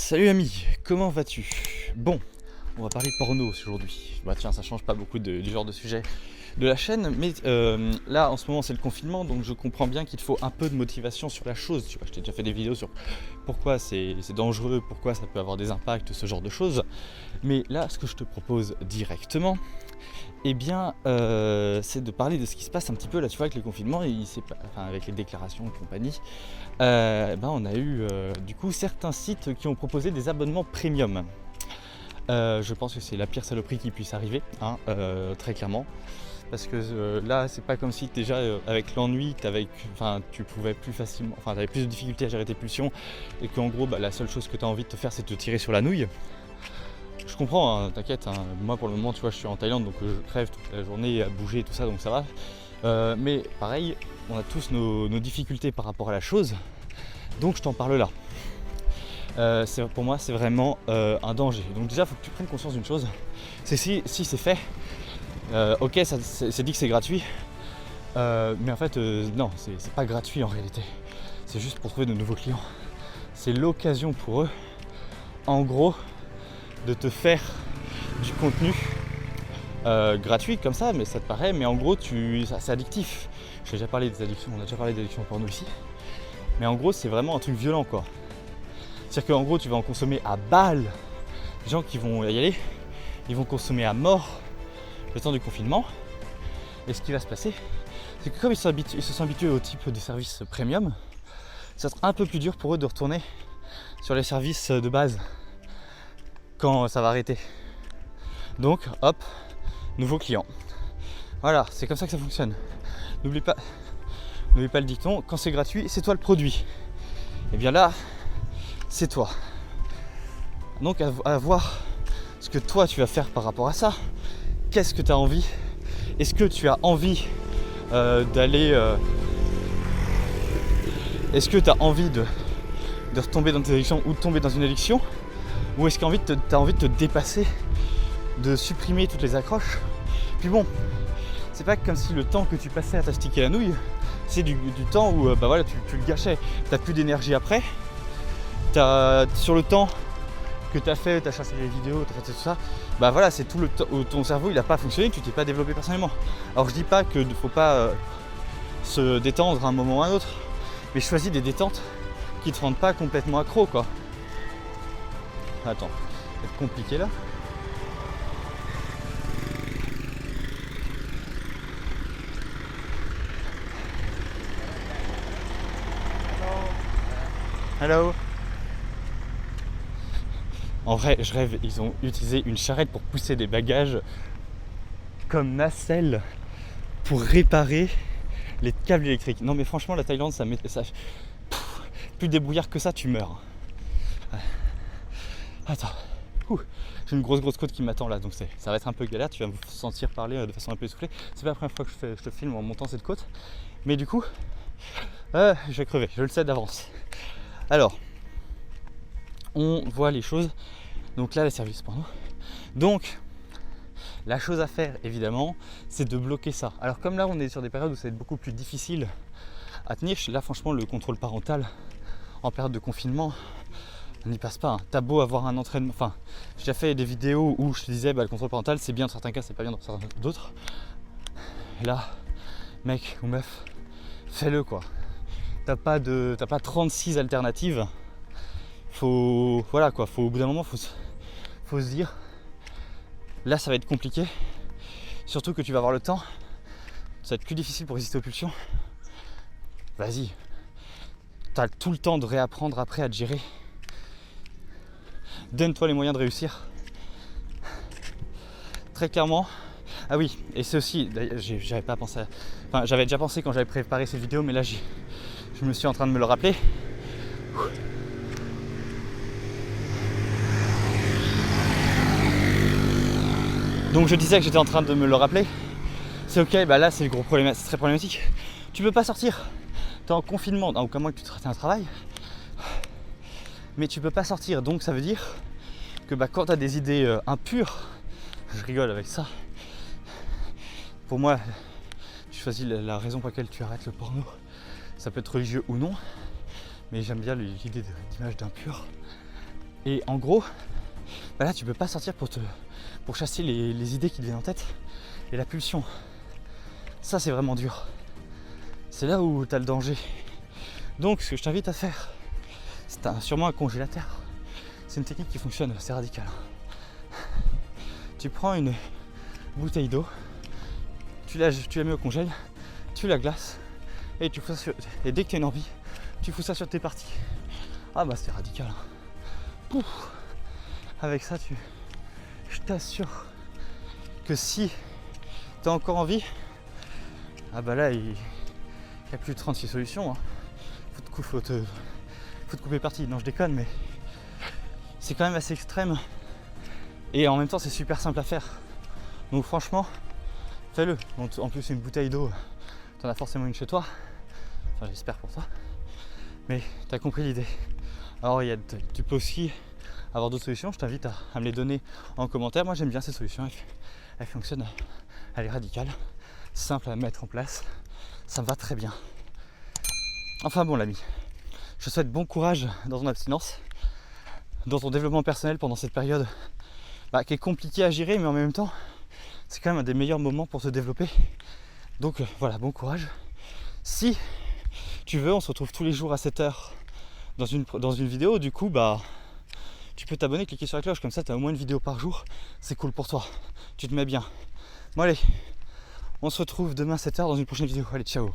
Salut ami, comment vas-tu? Bon, on va parler porno aujourd'hui. Bah tiens, ça change pas beaucoup du genre de sujet de la chaîne, mais là en ce moment c'est le confinement, donc je comprends bien qu'il faut un peu de motivation sur la chose. Tu vois, je t'ai déjà fait des vidéos sur pourquoi c'est dangereux, pourquoi ça peut avoir des impacts, ce genre de choses. Mais là, ce que je te propose directement, eh bien, c'est de parler de ce qui se passe un petit peu là, tu vois, avec le confinement, avec les déclarations et compagnie. On a eu du coup certains sites qui ont proposé des abonnements premium. Je pense que c'est la pire saloperie qui puisse arriver, très clairement. Parce que là, c'est pas comme si déjà avec l'ennui, tu pouvais plus facilement, t'avais plus de difficultés à gérer tes pulsions, et qu'en gros, la seule chose que tu as envie de te faire, c'est de te tirer sur la nouille. Je comprends, hein, t'inquiète, hein. Moi pour le moment, tu vois, je suis en Thaïlande, donc je crève toute la journée à bouger et tout ça, donc ça va. Mais pareil, on a tous nos difficultés par rapport à la chose, donc je t'en parle là. Pour moi, c'est vraiment un danger. Donc déjà, il faut que tu prennes conscience d'une chose, c'est si c'est fait, ok, c'est dit que c'est gratuit, mais en fait, non, c'est pas gratuit en réalité. C'est juste pour trouver de nouveaux clients. C'est l'occasion pour eux, en gros, de te faire du contenu gratuit comme ça, mais ça te paraît, mais en gros, c'est addictif. J'ai déjà parlé des addictions, on a déjà parlé d'addictions porno ici, mais en gros, c'est vraiment un truc violent, quoi. C'est-à-dire qu'en gros, tu vas en consommer à balles. Les gens qui vont y aller, ils vont consommer à mort le temps du confinement. Et ce qui va se passer, c'est que comme ils se sont habitués au type de service premium, ça sera un peu plus dur pour eux de retourner sur les services de base quand ça va arrêter. Donc, hop, nouveau client. Voilà, c'est comme ça que ça fonctionne. N'oublie pas le dicton, quand c'est gratuit, c'est toi le produit. Et bien là, c'est toi. Donc à voir ce que toi tu vas faire par rapport à ça. Qu'est-ce que tu as envie? Est-ce que tu as envie d'aller... Est-ce que tu as envie de retomber dans tes addictions ou de tomber dans une addiction? Ou est-ce que tu as envie de te dépasser, de supprimer toutes les accroches? Puis bon, c'est pas comme si le temps que tu passais à t'astiquer la nouille, c'est du temps où tu le gâchais. T'as plus d'énergie après. Sur le temps que tu as fait, tu as chassé les vidéos, tu as fait tout ça, c'est tout le temps où ton cerveau il n'a pas fonctionné, tu t'es pas développé personnellement. Alors je dis pas qu'il ne faut pas se détendre à un moment ou à un autre, mais choisis des détentes qui te rendent pas complètement accro, quoi. Attends, ça va être compliqué là. Hello. En vrai, je rêve, ils ont utilisé une charrette pour pousser des bagages comme nacelle pour réparer les câbles électriques. Non mais franchement, la Thaïlande, plus débrouillard que ça, tu meurs. Ouais. Attends, j'ai une grosse côte qui m'attend là, donc ça va être un peu galère, tu vas me sentir parler de façon un peu essoufflée. C'est pas la première fois que je te filme en montant cette côte, mais du coup, je vais crever, je le sais d'avance. Alors, on voit les choses. Donc là, les services porno. Donc, la chose à faire, évidemment, c'est de bloquer ça. Alors comme là, on est sur des périodes où ça va être beaucoup plus difficile à tenir. Là, franchement, le contrôle parental en période de confinement, on n'y passe pas. Hein. T'as beau avoir un entraînement. Enfin, j'ai déjà fait des vidéos où je te disais, le contrôle parental, c'est bien dans certains cas, c'est pas bien dans certains d'autres. Et là, mec ou meuf, fais-le, quoi. T'as pas 36 alternatives. Faut au bout d'un moment, faut se dire, là ça va être compliqué, surtout que tu vas avoir le temps, ça va être plus difficile pour résister aux pulsions. Vas-y, t'as tout le temps de réapprendre après à te gérer. Donne-toi les moyens de réussir. Très clairement. Ah oui, et c'est aussi, j'avais pas pensé j'avais déjà pensé quand j'avais préparé cette vidéo, mais là je me suis en train de me le rappeler. Donc je disais que j'étais en train de me le rappeler. C'est ok, là c'est très problématique. Tu peux pas sortir. T'es en confinement, donc à moins que tu aies un travail. Mais tu peux pas sortir, donc ça veut dire que quand tu as des idées impures, je rigole avec ça. Pour moi, tu choisis la raison pour laquelle tu arrêtes le porno. Ça peut être religieux ou non, mais j'aime bien l'idée d'image d'impur. Et en gros, bah là tu peux pas sortir pour chasser les idées qui te viennent en tête et la pulsion. Ça c'est vraiment dur. C'est là où tu as le danger. Donc ce que je t'invite à faire, c'est sûrement un congélateur. C'est une technique qui fonctionne, c'est radical. Tu prends une bouteille d'eau, tu la mets au congèle, tu la glaces et tu fous ça et dès que tu as une envie, tu fous ça sur tes parties. Ah bah c'est radical. Pouf. Avec ça, je t'assure que si tu as encore envie, ah bah là il n'y a plus de 36 solutions. Hein. Faut te couper partie. Non je déconne, mais c'est quand même assez extrême et en même temps c'est super simple à faire. Donc franchement, fais-le. En plus une bouteille d'eau, t'en as forcément une chez toi. Enfin j'espère pour toi. Mais t'as compris l'idée. Alors tu peux aussi avoir d'autres solutions, je t'invite à me les donner en commentaire. Moi j'aime bien ces solutions, elle fonctionne, elle est radicale, simple à mettre en place, ça me va très bien. Enfin bon l'ami, je te souhaite bon courage dans ton abstinence, dans ton développement personnel pendant cette période qui est compliquée à gérer, mais en même temps c'est quand même un des meilleurs moments pour se développer. Donc voilà, bon courage. Si tu veux, on se retrouve tous les jours à 7h dans une vidéo, du coup tu peux t'abonner, cliquer sur la cloche, comme ça tu as au moins une vidéo par jour, c'est cool pour toi, tu te mets bien. Bon allez, on se retrouve demain 7h dans une prochaine vidéo, allez ciao.